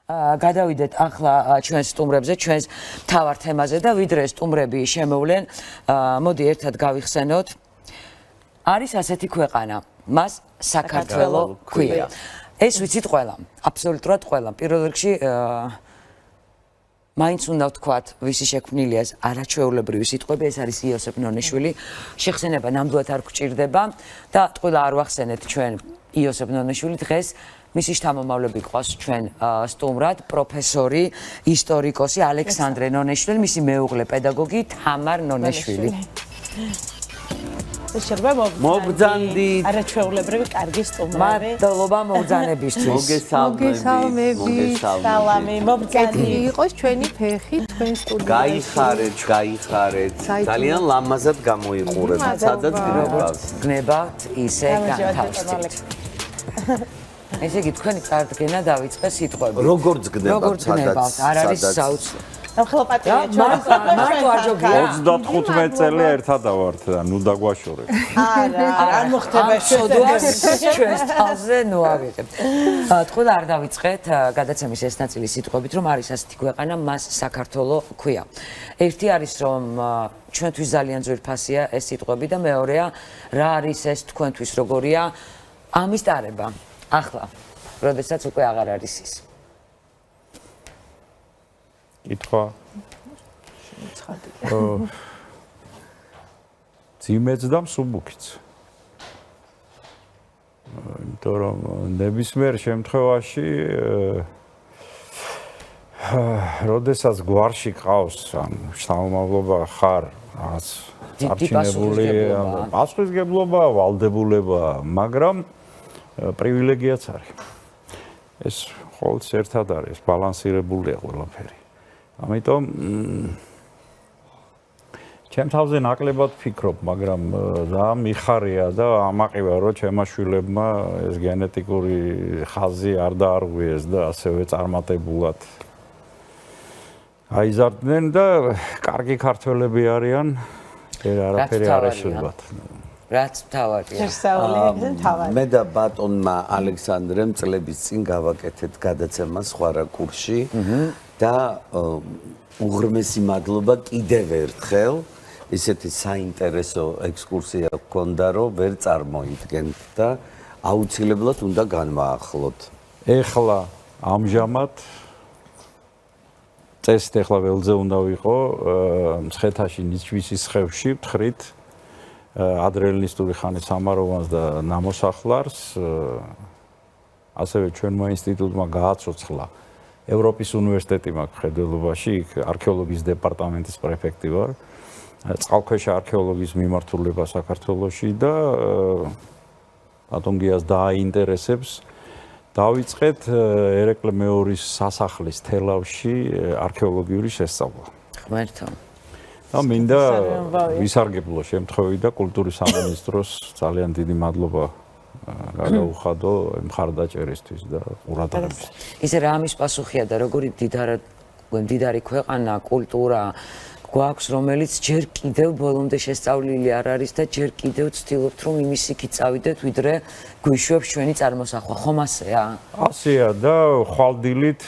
გადავიდეთ ახლა ჩვენს სტუმრებზე, ჩვენს მთავარ თემაზე და ვიდრე სტუმრები შემოვლენ, მოდი ერთად გავიხსენოთ. არის ასეთი ქვეყანა, მას საქართველო ქვია. ეს ვიცით ყველამ, აბსოლუტურად ყველამ. პირველ რიგში მაინც უნდა ვთქვათ, ვისი შექმნილია ეს არაჩვეულებრივი სიტყვები, ეს არის იოსებ ნონიშვილი. შეხსენება ნამდვილად არ გვჭირდება და ყველა არ ვახსენეთ ჩვენ იოსებ ნონიშვილი დღეს მისი შთამომავლები გვყავს ჩვენ სტუმრად, პროფესორი, ისტორიკოსი ალექსანდრე ნონიშვილი, მისი მეუღლე პედაგოგი თამარ ნონიშვილი. მოგზანდით. არაჩვეულებრივი კარგი სტუმრები. მადლობა მოგზანებისთვის. მოგესალმებით. სალამი, მოგზანდი. იყოს ჩვენი ფეხი თქვენ სტუდიაში. გაიხარეთ. ძალიან ლამაზად გამოიყურებთ. სადაც გნებავთ. გნებავთ ისე განთავსდით. ესე იგი თქვენი წარდგენა დავიწყე სიტყვები. როგორც გნებავთ, სადაც არ არის საოცრად. ამხელაპატია მარტო არ ჯობია 35 წელი ერთად ავართ და ნუ დაგვაშორეთ. არ მოხდება ჩვენს თავზე ნუ ავიღებთ. თქვენ არ დავიწყეთ გადაცემის ეს ნაწილი სიტყვებით, რომ არის ასეთი ქვეყანა, მას საქართველო ქვია. ერთი არის რომ ჩვენთვის ძალიან ძვირფასია ეს სიტყვები და მეორეა რა არის ეს თქვენთვის როგორია ამის ტარება. ახლა, როდესაც უკვე აღარ არის ის. კითხვა. ძიმეც და მსუბუქიც. იმიტომ რომ ნებისმიერ შემთხვევაში როდესაც გვარში ყავს ან შთამომავლობა ხარ რაღაც არჩინებული პასუხისგებლობა, ვალდებულება, მაგრამ პრივილეგიაც არის. ეს ყოველთვის ერთად არის, ბალანსირებულია ყველაფერი. ამიტომ ჩემ თავზე ნაკლებად ვფიქრობ, მაგრამ რა მიხარია და ამაყივა რომ ჩემმა შვილებმა ეს გენეტიკური ხაზი არ დაარღვიეს და ასევე წარმატებულად აიზარდნენ და კარგი ქართველები არიან, არაფერი არ ეშლებათ. რაც მთავარია. მე და ბატონმა ალექსანდრემ წლების წინ გავაკეთეთ გადაცემა სხვა რაკურსში და უღრმესი მადლობა კიდევ ერთხელ ისეთი საინტერესო ექსკურსია გქონდა, რომ ვერ წარმოიდგენთ და აუცილებლად უნდა განვაახლოთ. ეხლა ამჟამად წესით ეხლა ველზე უნდა ვიყო მცხეთაში ნიჩვისის ხევში ვთხრით ადრეალისტური ხანის სამაროვანს და ნამოსახლარს ასევე ჩვენმა ინსტიტუტმა გააცოცხლა ევროპის უნივერსიტეტი მაქვს ხედველობაში, იქ არქეოლოგიის დეპარტამენტის პრეფექტი ვარ. წყალქვეშა არქეოლოგიის მიმართულება საქართველოში და ბატონგიას დააინტერესებს დავიწყეთ ერეკლე მეორის სასახლის თელავში არქეოლოგიური შესწავლა. ღმერთო. და მინდა ვისარგებლო შემთხვევით და კულტურის სამინისტროს ძალიან დიდი მადლობა გადაუხადო მხარდაჭერისთვის და ყურადღებისთვის. ისე რა ამის პასუხია და როგორი მდიდარი ქვეყანა, კულტურა გვაქვს, რომელიც ჯერ კიდევ ბოლომდე შესწავლილი არ არის და ჯერ კიდევ ვცდილობთ რომ იმის იქით წავიდეთ, ვიდრე გვიშვებს ჩვენი წარმოსახვა. ხომ ასეა? ასეა და ხვალდილით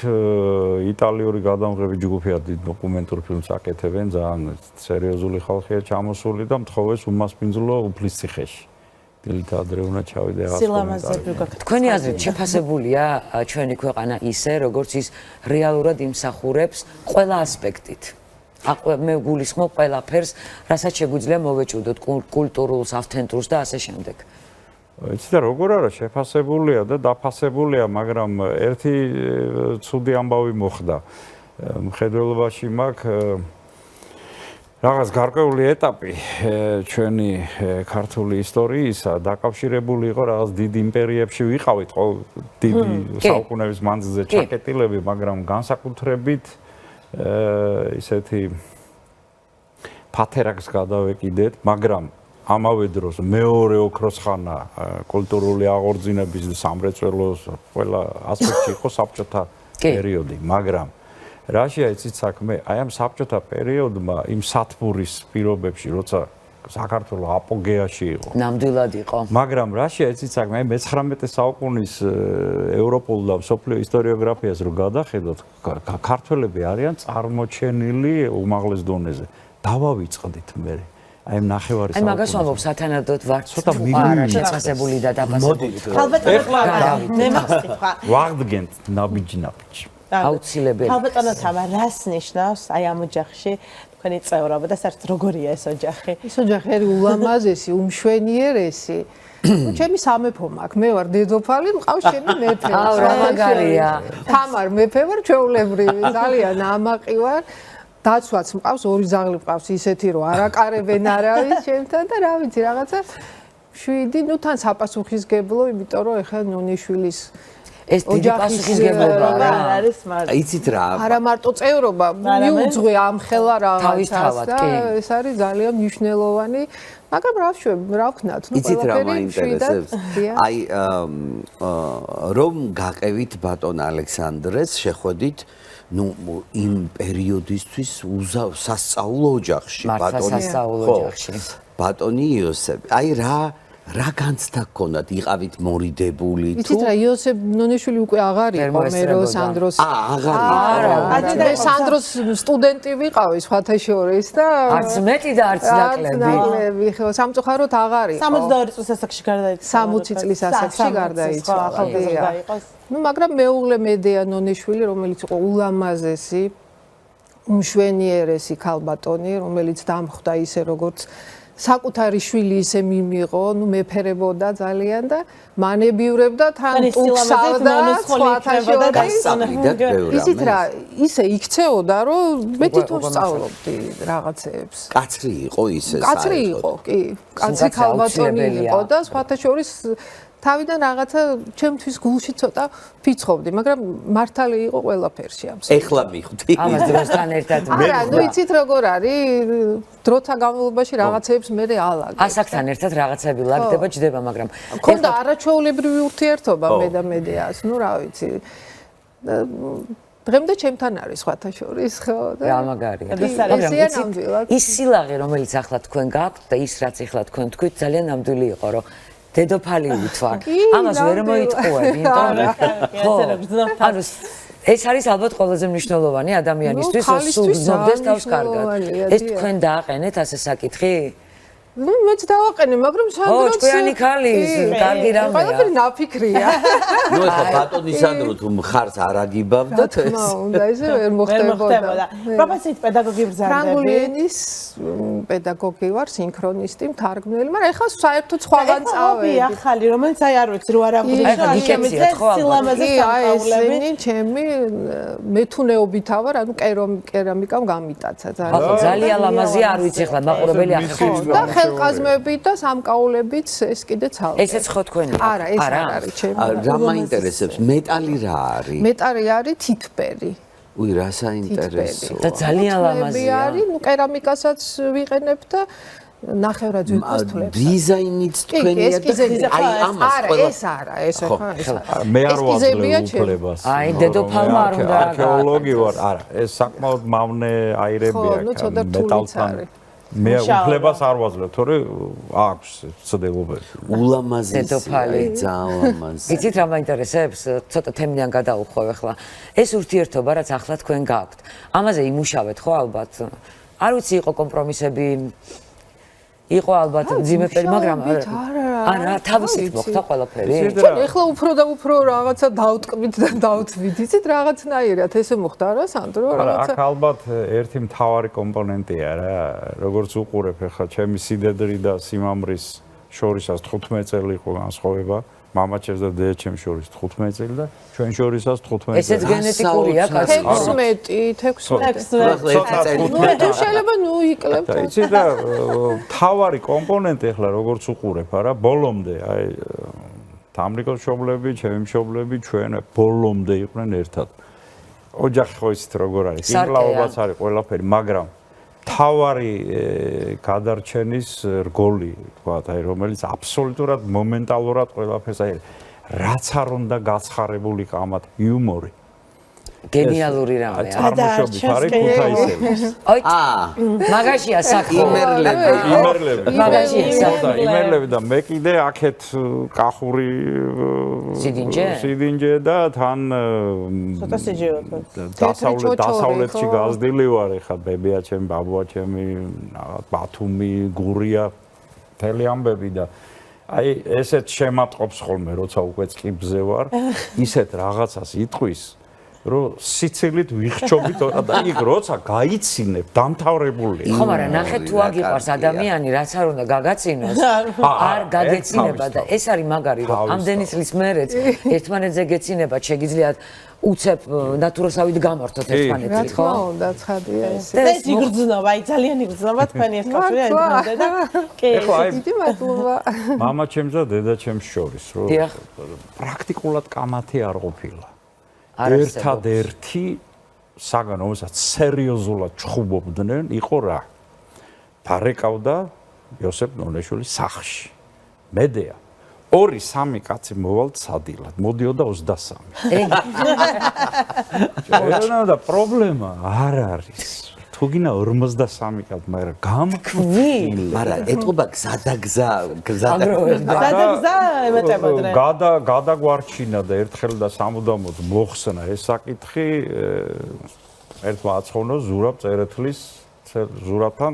იტალიური გადამღები ჯგუფია დიდ დოკუმენტურ ფილმს აკეთებენ, ძალიან სერიოზული ხალხია ჩამოსული და მთხოვეს უმასპინძლო უფლისციხეში. დილით ადრე უნდა ჩავიდე რაღაც კომენტარი. თქვენი აზრით შეფასებულია ჩვენი ქვეყანა ისე, როგორც ის რეალურად იმსახურებს ყველა ასპექტით. მე გულისხმობ ყველაფერს, რასაც შეგვიძლია მოვეჭუდოთ, კულტურულს, ავთენტურს და ასე შემდეგ. იცი და როგორ არა შეფასებულია და დაფასებულია, მაგრამ ერთი ცუდი ამბავი მოხდა. მხედველობაში მაქვს რაღაც გარკვეული ეტაპი ჩვენი ქართული ისტორიისა დაკავშირებული იყო რაღაც დიდ იმპერიებში ვიყავით, დიდი საუკუნეების მანძილზე ჩაკეტილები, მაგრამ განსაკუთრებით ისეთი ფათერაკს გადავეკიდეთ, მაგრამ ამავე დროს მეორე ოქროს ხანა კულტურული აღორძინების სამრეწველოს ყველა ასპექტში იყო საბჭოთა პერიოდი, მაგრამ რაშია იცით საქმე, აი ამ საბჭოთა პერიოდმა იმ სათბურის პირობებში, როცა საქართველოს აპოგეაში იყო. ნამდვილად იყო. მაგრამ რაშია ეცით საქმე, აი მე-19 საუკუნის ევროპულ და მსოფლიო ისტორიოგრაფიას რო გადახედოთ, ქართველები არიან წარმოჩენილი უმაღლეს დონეზე. დავავიწყდით მე. აი ნახევარი აი მაგას ვამბობ სათანადოდ ვარ ცოტა არა შეწასებული და დაფასებული. ვაღდგენთ ნაბიჯი. აუცილებელი. ალბათო თამა რას ნიშნავს აი ამ ოჯახში თქვენი წევრობა და საერთოდ როგორია ეს ოჯახი? ეს ოჯახი არის ულამაზესი, უმშვენიერესი. ჩემი სამეფო მაქვს, მე ვარ დედოფალი, მყავს ჩემი მეფე. აუ რა მაგარია. თამარ მეფე ვარ, ჩვეულებრივი, ძალიან ამაყი ვარ. დაცვაც მყავს, ორი ძაღლი მყავს ისეთი, რომ არაკარებენ არავის ჩემთან და რა ვიცი, რაღაცა 7, ნუ თან საპასუხისგებლო, იმიტომ რომ ეხლა ნონიშვილის ეს დიდი პასუხისგებლობა რა არის მაგრამ იცით რა არა მარტო წევრობა, მიუძღვე ამ ხელა რაღაცას თავისთავად, და კი. ეს არის ძალიან მნიშვნელოვანი, მაგრამ რა ვქნათ, ნუ იცით რა ყველაფერი მაინტერესებს? აი რომ გაყევით ბატონ ალექსანდრეს, შეხვედით ნუ იმ პერიოდისთვის სასწაულო ოჯახში, მართლა სასწაულო ოჯახში. ბატონი იოსებ. აი რა განცდა გქონდათ, იყავით მორიდებული თუ იცით რა, იოსებ ნონიშვილი უკვე აღარ იყო, მე რო სანდროს აღარ მე სანდროს სტუდენტი ვიყავი სხვათა შორის და არც მეტი და არც ნაკლები. ხო, სამწუხაროდ აღარ იყო. 62 წლის ასაკში გარდაიცვალა. 60 წლის ასაკში გარდაიცვალა. ახალგაზრდა იყო. ნუ მაგრამ მეუღლე მედეა ნონიშვილი, რომელიც იყო ულამაზესი, უმშვენიერესი ქალბატონი, რომელიც დამხვდა ისე როგორც საკუთარი შვილი ისე მიმიღო, ნუ მეფერებოდა ძალიან და მანებიურებდა თან ტუქსავდა სხვათა შორის. იცით რა, ისე იქცეოდა, რომ მე თვითონ სწავლობდი რაღაცეებს. კაცრი იყო ისე კაცრი იყო, კი. კაცრი ქალბატონი იყო და სხვათა შორის თავიდან რაღაცა ჩემთვის გულში ცოტა ფიცხობდი, მაგრამ მართალი იყო ყველაფერში ამ. ეხლა მიხვდი. ამას დროსთან ერთად არა, ნუ იცით როგორ არის, დროთა განმავლობაში რაღაცეებს მე ალაგე. ასაკთან ერთად რაღაცები ლაგდება, ჯდება, მაგრამ მქონდა არაჩვეულებრივი ურთიერთობა მე და მედეას, ნუ რა ვიცი. დღემდე ჩემთან არის სხვათა შორის, ხო? რა მაგარია. მაგრამ ის სილაღე, რომელიც ახლა თქვენ გაქვთ და ის რაც ახლა თქვენ თქვით, ძალიან ნამდვილი იყო, რომ დედოფალი ვითვარ. ამას ვერ მოიტყუებ, იმიტომ ანუ ეს არის ალბათ ყველაზე მნიშვნელოვანი ადამიანისთვის, რომ სულ გზნობდეს თავს კარგად. ეს თქვენ დააყენეთ ასე საკითხი? ნუ მეც დავაყენე, მაგრამ სანდროც თქვენი ქალი კარგი რამეა. ყველაფერი ნაფიქრია. ნუ ეხლა ბატონი სანდრო თუ მხარს არ აგიბავდათ ეს. უნდა ისე ვერ მოხდებოდა. პროფესიით პედაგოგი ბრძანდები. ფრანგული ენის პედაგოგი ვარ, სინქრონისტი, მთარგმნელი, მაგრამ ეხლა საერთოდ სხვაგან წავედი. ახალი, რომელიც აი არ ვიცი, რო არ აღნიშნავს გიკეციათ ხო ალბათ. ესენი ჩემი მეთუნეობითა ვარ, ანუ კერამიკამ გამიტაცა ახლა ძალიან ლამაზია, არ ვიცი ახლა მაყურებელი ახლა ხელყაზმებით და სამკაულებით ეს კიდე ცალკე. ესეც ხო თქვენი? არა, ეს არ არის ჩემი. რა მაინტერესებს? მეტალი რა არის? მეტალი არის თითბერი. უი, რა საინტერესო. და ძალიან ლამაზია. არის, ნუ კერამიკასაც ვიყენებ და ნახევრად ვიფასთულებ. დიზაინიც თქვენია და აი ამას არა, ეს არა, ეს ხო, ეს არა. მე არ ვაძლევ უფლებას. აი, დედოფალმა არ უნდა არქეოლოგი ვარ, არა, ეს საკმაოდ მავნე აირები ხო, ნუ აქვს ცოტა რთულიც არის. მე უფლებას არ ვაძლევ, თორე აქვს ცდებობები. ულამაზესი დედოფალი. ძალიან ლამაზი. იცით რა მაინტერესებს? ცოტა თემიდან გადავუხევ ახლა. ეს ურთიერთობა, რაც ახლა თქვენ გაქვთ, ამაზე იმუშავეთ ხო ალბათ? არ ვიცი, იყო კომპრომისები, იყო ალბათ ძიმეფერი, მაგრამ არა, თავისით მოხდა ყველაფერი. ეხლა უფრო და უფრო რაღაცა დავტკბით და დავთვით. იცით რაღაცნაირად ესე მოხდა რა, სანდრო, რაღაცა. აქ ალბათ ერთი მთავარი კომპონენტია რა, როგორც უყურებ ახლა ჩემი სიდედრი და სიმამრის შორისაც 15 წელი იყო განსხვავება. მამაჩემს და დედაჩემს შორის 15 წელი და ჩვენ შორისაც 15 წელი. ესეც გენეტიკურია, 16. ნუ შეიძლება ნუ იკლებ. და იცი და მთავარი კომპონენტი ახლა როგორც უყურებ არა, ბოლომდე აი თამრიკოს მშობლები, ჩემი მშობლები, ჩვენ ბოლომდე იყვნენ ერთად. ოჯახი ხო იცით როგორ არის, იმკლავებაც არის ყველაფერი, მაგრამ თავარი გადარჩენის რგოლი, თქვათ, აი რომელიც აბსოლუტურად მომენტალურად ყველაფერს აი რაც არ უნდა გაცხარებული ყამათ იუმორი. გენიალური რამეა. წარმოშობით არის ქუთაისელი. აი, მაგაშია საქმე. იმერლები. მაგაშია საქმე. იმერლები და მე კიდე აქეთ კახური სიდინჯე და თან ცოტა სიჯეო. დასავლეთში გაზრდილი ვარ ეხლა ბებია ჩემი, ბაბუა ჩემი, ბათუმი, გურია, მთელი ამბები და აი ესეთ შემატყობს ხოლმე როცა უკვე წკიბზე ვარ, ისეთ რაღაცას იტყვის რომ სიცილით ვიხჩობით და იქ როცა გაიცინებ დამთავრებულია. ხო, მაგრამ ნახე თუ აგიყვარს ადამიანი, რაც არ უნდა გაგაცინოს, არ გაგეცინება და ეს არის მაგარი რომ ამდენი წლის მერეც ერთმანეთზე გეცინებათ, შეგიძლიათ უცებ ნატუროსავით გამართოთ ერთმანეთს, ხო? რა თქმა უნდა, ცხადია ეს. ეს იგრძნობა, აი ძალიან იგრძნობა თქვენი ეს კავშირი ერთმანეთზე და კი. დიდი მადლობა. მამა ჩემს და დედა ჩემს შორის, რომ დიახ. პრაქტიკულად კამათი არ ყოფილა. ერთადერთი საგან რომელსაც სერიოზულად ჩხუბობდნენ იყო რა? დარეკავდა იოსებ ნონიშვილის სახლში. მედეა 2-3 კაცი მოვალთ სადილად, მოდიოდა 23. და პრობლემა არ არის. თუ გინდა 53 კაცი, მაგრამ გამქვი. მაგრამ ეტყობა გზადაგზა ემეტებოდნენ. გადაგვარჩინა და ერთხელ და სამუდამოდ მოხსნა ეს საკითხი ერთმა აცხოვნო ზურაბ წერეთლის ზურაბთან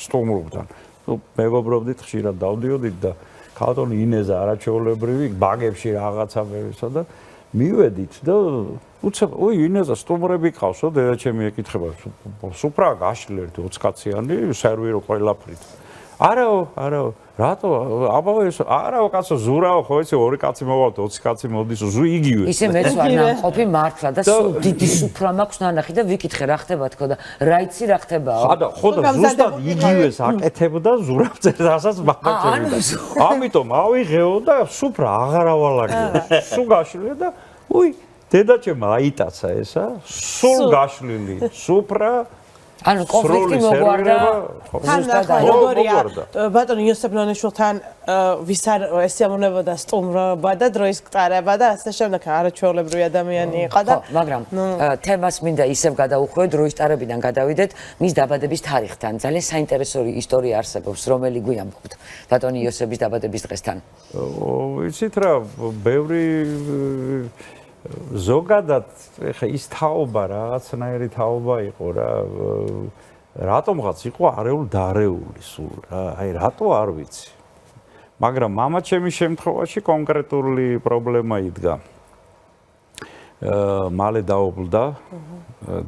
სტუმრობთან. ნუ მეგობრობდით, ხშირად დავდიოდით და ქალბატონი ინეზა არაჩვეულებრივი ბაგებში რაღაცა მევისა და მივედით და უცებ ინეზა სტუმრები ყავსო დედა ჩემი ეკითხება სუფრა გაშლი ერთი 20 კაციანი სერვირო ყველაფრით არაო რატო აბა ეს არაო კაცო ზურაო ხო იცი 2 კაცი მოვალთ 20 კაცი მოდის ზუ იგივე ისე მეც ვარ ნამყოფი მართლა და სულ დიდი სუფრა მაქვს ნანახი და ვიკითხე რა ხდება თქო და რა იცი რა ხდებაო ხო და ზუსტად იგივეს აკეთებდა ზურაბ წერასაც მაგაჩები ამიტომ ავიღეო და სუფრა აღარ ავალაგე სულ გაშლილი და დედაჩემ აიტაცა ესა სულ გაშლილი სუფრა ანუ კონფლიქტი მოგვარდა ზუსტად როგორია ბატონო იოსებ ნონიშვილთან ვის არ ესიამოვნებოდა სტუმრობა და დროის გტარება და ასე შემდეგ არაჩვეულებრივი ადამიანი იყო და მაგრამ თემას მინდა ისევ გადაუხვევ დროის ტარებიდან გადავიდეთ მის დაბადების თარიღთან ძალიან საინტერესო ისტორია არსებობს რომელი გვიამბობთ ბატონი იოსების დაბადების დღესთან იცით რა ბევრი ზოგადად ეხა ის თაობა რაღაცნაირი თაობა იყო რა რატომღაც იყო არეული დარეული სულ რა აი რატო არ ვიცი მაგრამ მამაჩემის შემთხვევაში კონკრეტული პრობლემა იდგა მალე დაობლდა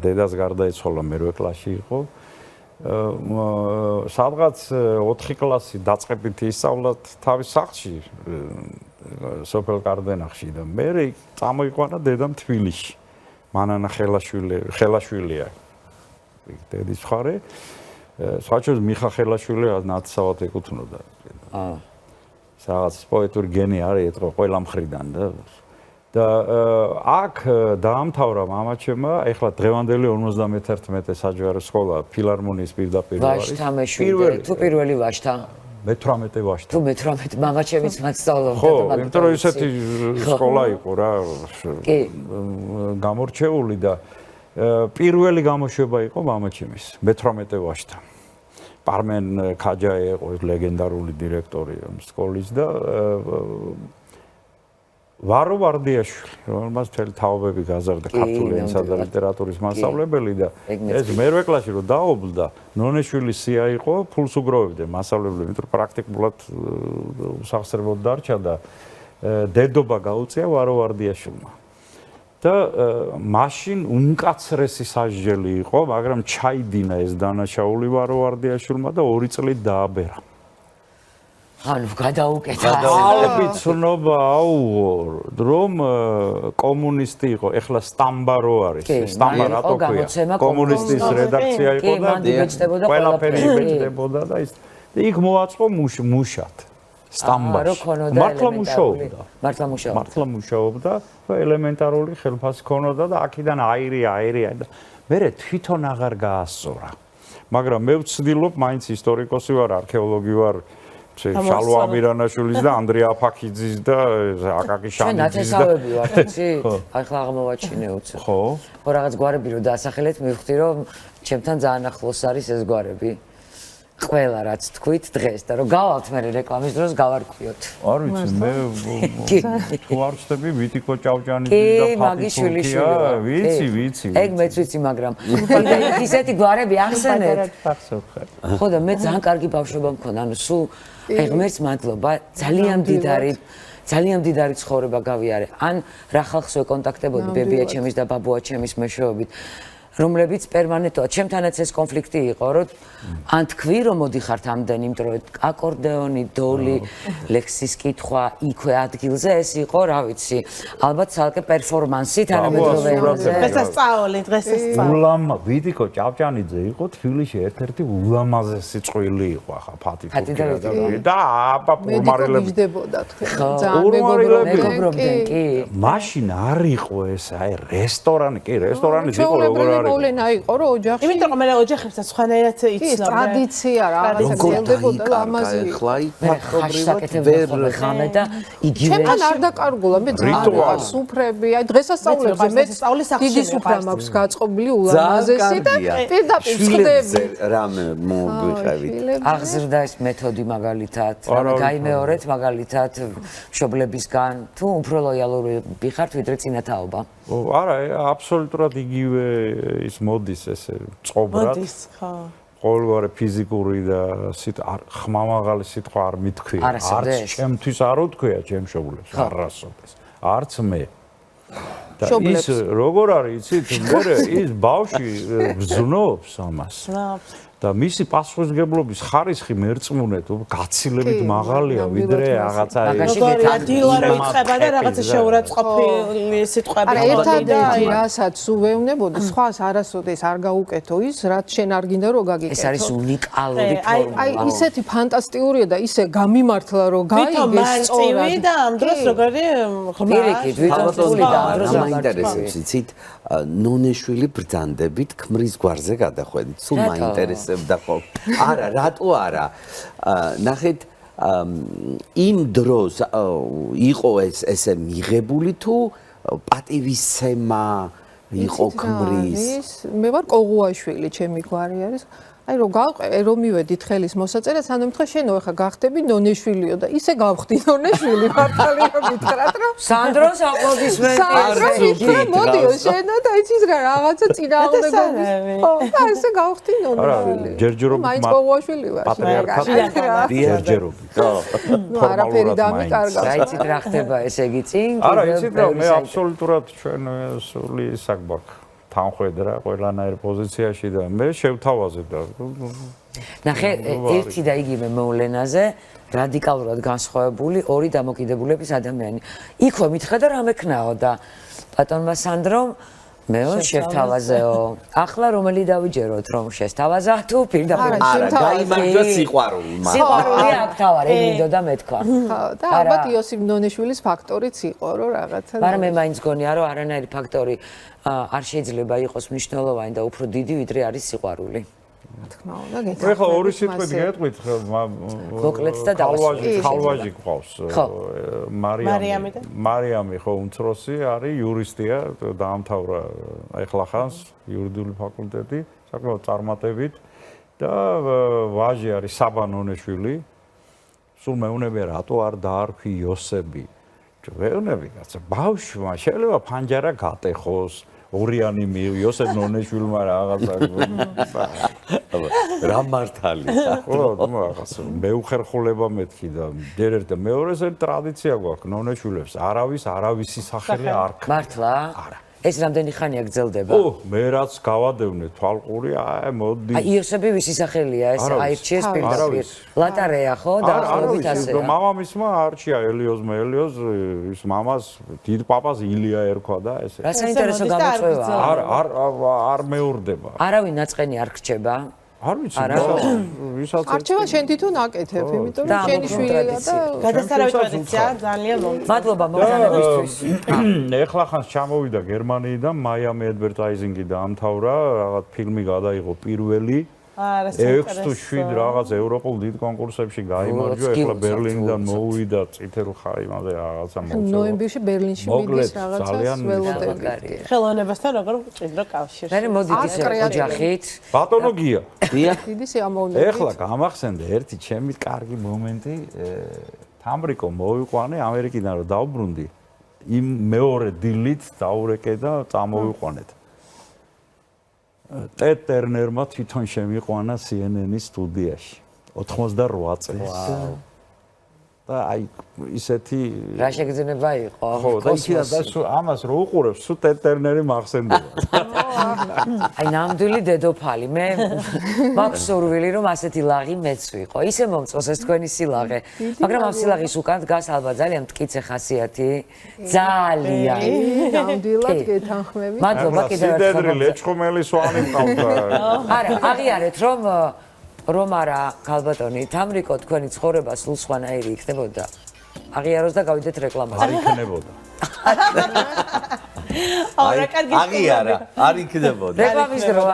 დედას გარდაეცვალა მერვე კლასში იყო სადღაც 4 კლასი დაწყებით ისწავლა თავის სახლში სოფელ კარდენახში და მე წამოიყვანა დედამ თბილისში მანანა ხელაშვილია დედის მხარე სხვაჩვენს მიხა ხელაშვილი ნაცსავად ეკუთვნოდა რაღაც პოეტური გენი არის ეთქო ყველა მხრიდან და აქ დაამთავრა მამაჩემა ეხლა დღევანდელი 51 საჯარო სკოლა ფილარმონიის პირდაპირ არის ვაჟთამეშვილი თუ პირველი ვაჟთა მე-18 ვაჟთა თუ მე-18 მამაჩემიც მასწავლობდა ხო იმიტომ რომ ისეთი სკოლა იყო რა კი გამორჩეული და პირველი გამოშვება იყო მამაჩემის მე-18 ვაჟთა პარმენ ქაჯაე იყო ლეგენდარული დირექტორი სკოლის და ვარო ვარდიაშვილი, რომელმაც მთელი თაობები გაზარდა ქართული ენისა და ლიტერატურის მასწავლებელი და ეს მერვე კლასში რომ დაობლდა, ნონიშვილის სია იყო, ფულს უგროვებდა მასწავლებლები, იმიტომ რომ პრაქტიკულად უსახსრებლად დარჩა და დედობა გაუწია ვარო ვარდიაშვილმა. და მაშინ უმკაცრესი სასჯელი იყო, მაგრამ ჩაიდინა ეს დანაშაული ვარო ვარდიაშვილმა და 2 წლით დააბერა. ანუ გადაუკეთა ალბათ ცნობა რომ კომუნისტი იყო ეხლა სტამბარო არის სტამბა რატო ქვია კომუნისტის რედაქცია იყო და ყველაფერი იბეჭდებოდა და ის იქ მოაწყო მუშად სტამბაში მართლა მუშაობდა ელემენტარული ხელფასი ქონოდა და აქედან აირია და მე თვითონ აღარ გაასწორა მაგრამ მე ვცდილობ მაინც ისტორიკოსი ვარ არქეოლოგი ვარ შალვა ამირანაშვილის და ანდრია აფაქიძის და აკაკი ჩვენ შანიძის და ნათესავები ვართ, იცი? აი ხლა აღმოვაჩინე უცებ. ხო. ხო, რაღაც გვარები რო დაასახელეთ, მივხვდი რომ ჩემთან ძალიან ახლოს არის ეს გვარები. ყველა რაც თქვით დღეს და რომ გავალთ მე რეკლამის დროს გავარკვიოთ. არ ვიცი, მე თუ არ ვწდები ვიტიკო ჭავჭანიძის და კი, ფატი მაგის შვილიშვილი. ვიცი. ეგ მეც ვიცი, მაგრამ ისეთი გვარები ახსენეთ. ხო და მე ძალიან კარგი ბავშვობა მქონდა, ანუ სულ აი ღმერთს მადლობა, ძალიან მდიდარი ცხოვრება გავიარე. ან რა ხალხს ვეკონტაქტებოდი ბებია ჩემის და ბაბუა ჩემის მეშვეობით, რომლებიც პერმანენტულად ჩემთანაც ეს კონფლიქტი იყო, რომ ან თქვი რომ მოდიხართ ამდენი, იმიტომ რომ აკორდეონი, დოლი, ლექსის კითხვა იქვე ადგილზე ეს იყო, რა ვიცი, ალბათ ცალკე პერფორმანსი თანამედროვე ენაზე. დღესასწაული, დღესასწაული. ვიტიკო ჭავჭანიძე იყო თბილისში ერთ-ერთი ულამაზესი წყვილი იყო ახლა ფათი და აბა პორმარელები მიჯდებოდა თქვენ. ძალიან მეგობრობდნენ კი. მაშინ არ იყო ეს აი რესტორანი, კი რესტორანის იყო როგორ არის. მოვლენა იყო რომ ოჯახში იმიტომ რომ მე ოჯახებსაც სხვანაირად იცნობ. ტრადიცია რაღაცა გრძელდებოდა და ამაზე ხლა ხაშაკეთებდა ხამე და იგივე ჩემთან არ დაკარგულა მე ძალიან სუფრები აი დღესასწაულებზე მე დიდი სუფრა მაქვს გაწყობილი ულამაზესი და პირდაპირ ვწდები რამე მოგვიყევით აღზრდა ეს მეთოდი მაგალითად რამე გაიმეორეთ მაგალითად მშობლებისგან თუ უფრო ლოიალური ვიხართ ვიდრე წინათაობა არა აბსოლუტურად იგივე ის მოდის ესე წყობრად მოდის ხო ყოველგვარი ფიზიკური და ხმამაღალი სიტყვა არ მithქვია არც ჩემთვის არ უთქვია ჩემ მშობლებს არასოდეს არც მე და ის როგორ არის იცით მე ის ბავშვი ბრძნობს ამას და მისი პასუხისმგებლობის ხარისხი მერწმუნეთ გაცილებით მაღალია ვიდრე რაღაცა როგორია დილარო იწყება და რაღაცა შეურაცხყოფილი სიტყვები არა ერთადერთი რასაც უვეუბნებოდი სხვას არასოდეს არ გაუკეთო ის რაც შენ არ გინდა რომ გაგიკეთო ეს არის უნიკალური ფორმა აი ისეთი ფანტასტიკურია და ისე გამიმართლა რომ გაიგეს სწორად და ამ დროს როგორი პირიქით ვიტყოდი და ამ დროს მაინტერესებს იცით ნონეშვილი ბრძანდებით ქმრის გვარზე გადახვედით სულ მაინტერესებდა ხო არა რატო არა ნახეთ იმ დროს იყო ესე მიღებული თუ პატივისცემა იყო ქმრის მე ვარ კოღუაშვილი ჩემი გვარი არის აი რომ გავყე რომ მივედით ხელის მოსაწერად სანამ თქვა შენო ახლა გახდები ნონეშვილიო და ისე გავხდი ნონეშვილი მართალი რომ მითხრათ რომ სანდროს აპლოდისმენტები მოდიო შენო და იცის რა რაღაცა წინააღმდეგობის ხო და ისე გავხდი ნონეშვილი ჯერჯერობით მაინც კოღუაშვილი ვარ პატრიარქატ ჯერჯერობით ხო არაფერი დამიკარგავს რა იცით რა ხდება ესე იგი წინ არა იცით რა მე აბსოლუტურად ჩვენ სული საქმე თანხვედრა ყველანაირ პოზიციაში და მე შევთავაზებ და ნახე ერთი და იგივე მოვლენაზე რადიკალურად განსხვავებული ორი დამოკიდებულების ადამიანი იქვე მითხრა და რამე ქნაო და ბატონმა სანდრომ მეო შევთავაზეო ახლა რომელი დავიჯეროთ რომ შესთავაზა თუ პირდაპირ არა გაიმარჯვა სიყვარულმა სიყვარული აქ თავარ ეგ მინდოდა მეთქვა ხო და ალბათ იოსებ ნონიშვილის ფაქტორიც იყო რომ რაღაცა მაგრამ მე მაინც გონია რომ არანაირი ფაქტორი არ შეიძლება იყოს მნიშვნელოვანი და უფრო დიდი ვიდრე არის სიყვარული თქმა უნდა გეთახმებით ეხლა ორი სიტყვით გეტყვით მოკლედ და ხალვაჟი გყავს მარიამი ხო უმცროსი არის იურისტია დაამთავრა ეხლა ხანს იურიდიული ფაკულტეტი საკმაოდ წარმატებით და ვაჟი არის საბა ნონეშვილი სულ მეუნებია რატო არ დაარქვი იოსები ვეუნები კაცო ბავშვმა შეიძლება ფანჯარა გატეხოს ორიანი იოსებ ნონეშვილმა რაღაცა რა მართალია ხო რაღაცა მეუხერხულება მეთქი და ერთ და მეორეს ტრადიცია გვაქვს ნონეშვილებს არავისი სახელი არ მართლა არა ეს რამდენი ხანია გრძელდება? ო, მე რაც გავადევნე თვალყური, აი მოდი. აი იოსები ვისი სახელია ეს აირჩიეს პირდაპირ. ლატარეა ხო? დაახლოებით ასე. მამამისმა არჩია ელიოზმა ელიოზ ის მამას დიდ პაპას ილია ერქვა და ესე. რა საინტერესო გამოწვევაა? არ მეურდება. არავინ ნაწყენი არ რჩება? არ ვიცი, ვისაც არჩევა შენ თვითონ აკეთებ, იმიტომ რომ შენი შვილია და გადასარავი ტრადიცია ძალიან მომწონს. მადლობა მოგზაურობისთვის. ეხლა ხანს ჩამოვიდა გერმანიიდან, მაიამი ადვერტაიზინგი დაამთავრა, რაღაც ფილმი გადაიღო პირველი არა 6 თუ 7 რაღაც ევროპულ დიდ კონკურსებში გაიმარჯვა, ეხლა ბერლინიდან მოვიდა წითელ ხაიმაზე რაღაცა მოწევა. ნოემბერში ბერლინში მიდის რაღაცას ველოდებით. ხელოვნებასთან როგორ მჭიდრო კავშირი. მე მოდით ისე ოჯახით. ბატონო გია. დიდი სიამოვნებით. ეხლა გამახსენდა ერთი ჩემი კარგი მომენტი, თამრიკო მოვიყვანე ამერიკიდან რომ დავბრუნდი. იმ მეორე დილით დაურეკე და წამოვიყვანეთ. ტედ ტერნერმა თვითონ შემიყვანა CNN-ის სტუდიაში 88 წელს. და აი ისეთი რა შეგრძნება იყო? ხო, და იქიდან და ამას რო უყურებს, სულ ტედ ტერნერი მახსენდება. აი ნამდვილი დედოფალი, მე მაქვს სურვილი რომ ასეთი ლაღი მეც ვიყო. ისე მომწონს ეს თქვენი სილაღე, მაგრამ ამ სილაღის უკან დგას ალბათ ძალიან მტკიცე ხასიათი, ძალიან. ნამდვილად გეთანხმებით. მადლობა კიდევ ერთხელ. სიდედრი ლეჩხუმელი სვალი მყავდა. არა, აღიარეთ რომ არა, ქალბატონი, თამრიკო თქვენი ცხოვრება სულ სხვანაირი იქნებოდა. აღიაროს და გავიდეთ რეკლამაზე. არ იქნებოდა. არა, კარგი. აღიარა, არ იქნებოდა. რეკლამის დრო